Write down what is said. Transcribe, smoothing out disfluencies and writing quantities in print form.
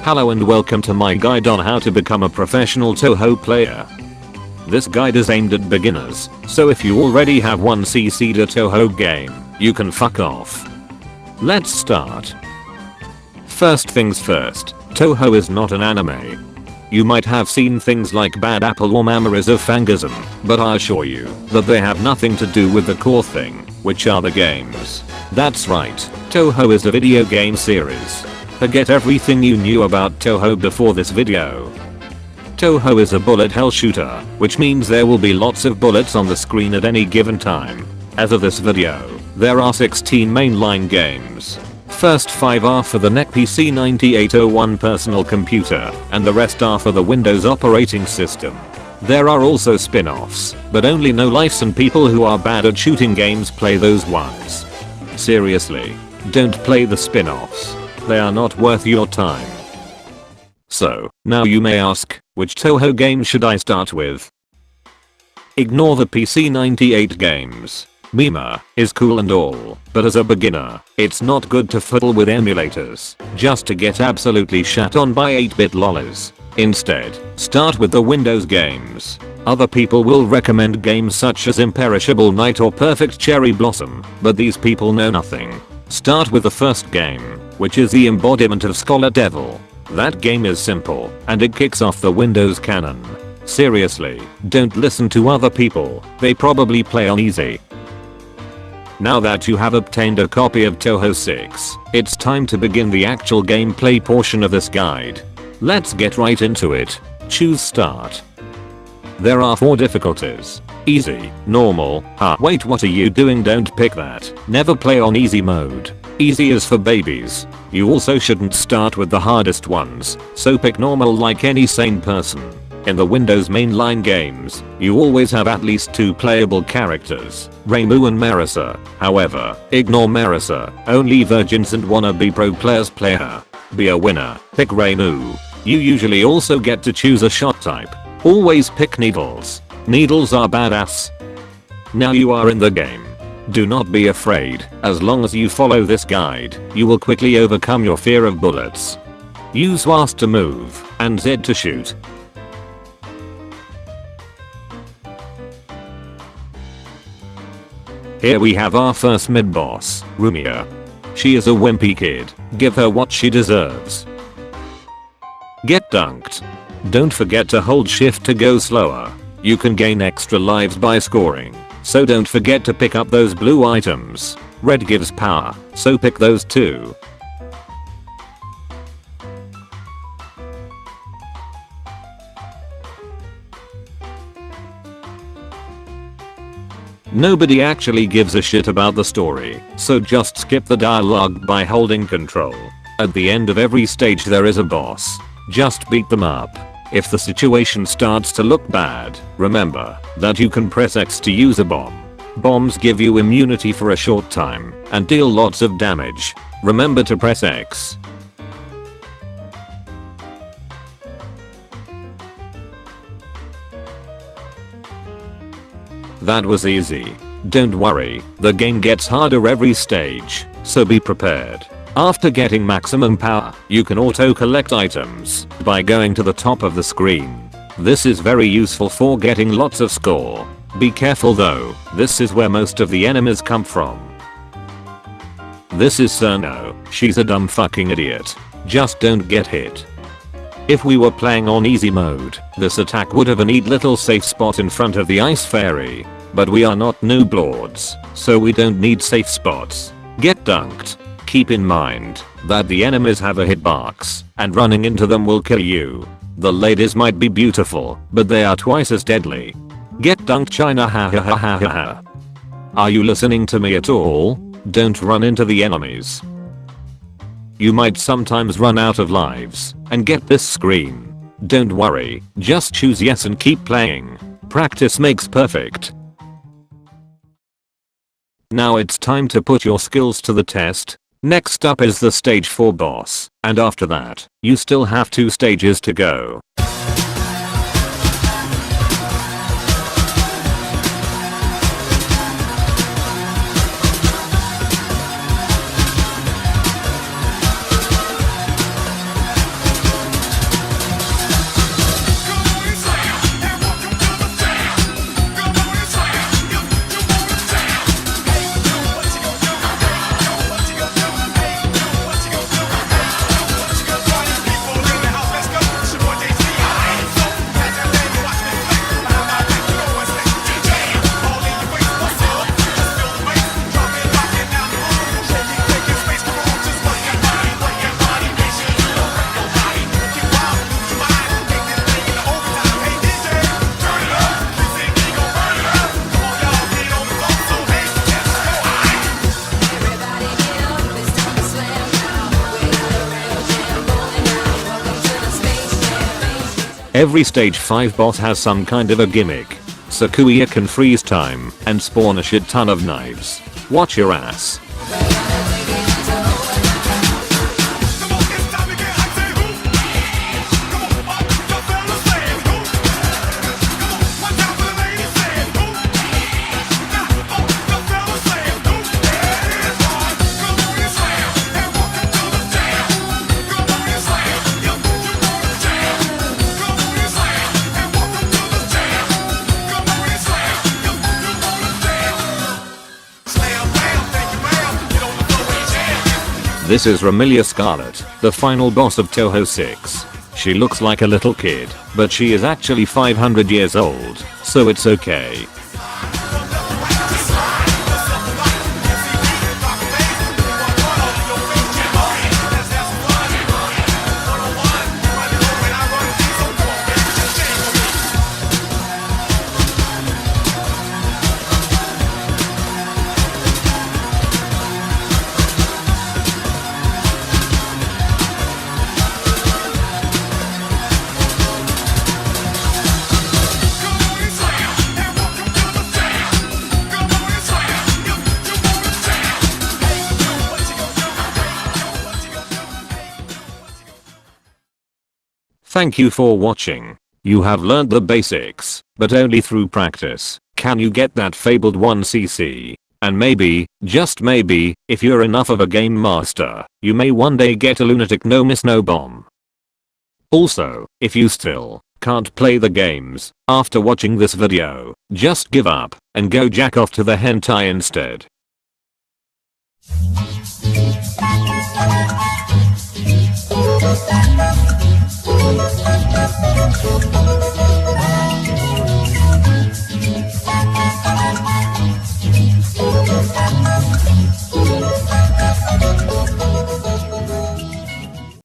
Hello and welcome to my guide on how to become a professional Touhou player. This guide is aimed at beginners, so if you already have one CC'd a Touhou game, you can fuck off. Let's start. First things first, Touhou is not an anime. You might have seen things like Bad Apple or Memories of Fangasm, but I assure you that they have nothing to do with the core thing, which are the games. That's right, Touhou is a video game series. Forget everything you knew about Touhou before this video. Touhou is a bullet hell shooter, which means there will be lots of bullets on the screen at any given time. As of this video, there are 16 mainline games. First 5 are for the NEC PC 9801 personal computer, and the rest are for the Windows operating system. There are also spin-offs, but only no lives and people who are bad at shooting games play those ones. Seriously, don't play the spin-offs. They are not worth your time. So, now you may ask, which Touhou game should I start with? Ignore the PC 98 games. Mima is cool and all, but as a beginner, it's not good to fiddle with emulators just to get absolutely shat on by 8-bit lollers. Instead, start with the Windows games. Other people will recommend games such as Imperishable Night or Perfect Cherry Blossom, but these people know nothing. Start with the first game, which is the embodiment of Scholar Devil. That game is simple, and it kicks off the Windows canon. Seriously, don't listen to other people, they probably play on easy. Now that you have obtained a copy of Touhou 6, it's time to begin the actual gameplay portion of this guide. Let's get right into it. Choose Start. There are 4 difficulties. Easy, normal, wait, what are you doing? Don't pick that. Never play on easy mode. Easy is for babies. You also shouldn't start with the hardest ones, so pick normal like any sane person. In the Windows mainline games, you always have at least 2 playable characters, Reimu and Marisa. However, ignore Marisa, only virgins and wannabe pro players play her. Be a winner, pick Reimu. You usually also get to choose a shot type. Always pick needles. Needles are badass. Now you are in the game. Do not be afraid, as long as you follow this guide, you will quickly overcome your fear of bullets. Use WASD to move, and Z to shoot. Here we have our first mid-boss, Rumia. She is a wimpy kid, give her what she deserves. Get dunked. Don't forget to hold shift to go slower. You can gain extra lives by scoring, so don't forget to pick up those blue items. Red gives power, so pick those too. Nobody actually gives a shit about the story, so just skip the dialogue by holding control. At the end of every stage there is a boss. Just beat them up. If the situation starts to look bad, remember that you can press X to use a bomb. Bombs give you immunity for a short time and deal lots of damage. Remember to press X. That was easy. Don't worry, the game gets harder every stage, so be prepared. After getting maximum power, you can auto-collect items by going to the top of the screen. This is very useful for getting lots of score. Be careful though, this is where most of the enemies come from. This is Cerno, she's a dumb fucking idiot. Just don't get hit. If we were playing on easy mode, this attack would have a neat little safe spot in front of the ice fairy. But we are not nooblords, so we don't need safe spots. Get dunked. Keep in mind that the enemies have a hitbox, and running into them will kill you. The ladies might be beautiful, but they are twice as deadly. Get dunked, China, ha ha ha ha ha. Are you listening to me at all? Don't run into the enemies. You might sometimes run out of lives and get this screen. Don't worry, just choose yes and keep playing. Practice makes perfect. Now it's time to put your skills to the test. Next up is the stage 4 boss, and after that, you still have 2 stages to go. Every stage 5 boss has some kind of a gimmick. Sakuya can freeze time and spawn a shit ton of knives. Watch your ass. This is Ramilia Scarlet, the final boss of Touhou 6. She looks like a little kid, but she is actually 500 years old, so it's okay. Thank you for watching. You have learned the basics, but only through practice can you get that fabled 1cc. And maybe, just maybe, if you're enough of a game master, you may one day get a lunatic no miss no bomb. Also, if you still can't play the games after watching this video, just give up and go jack off to the hentai instead. Thank you.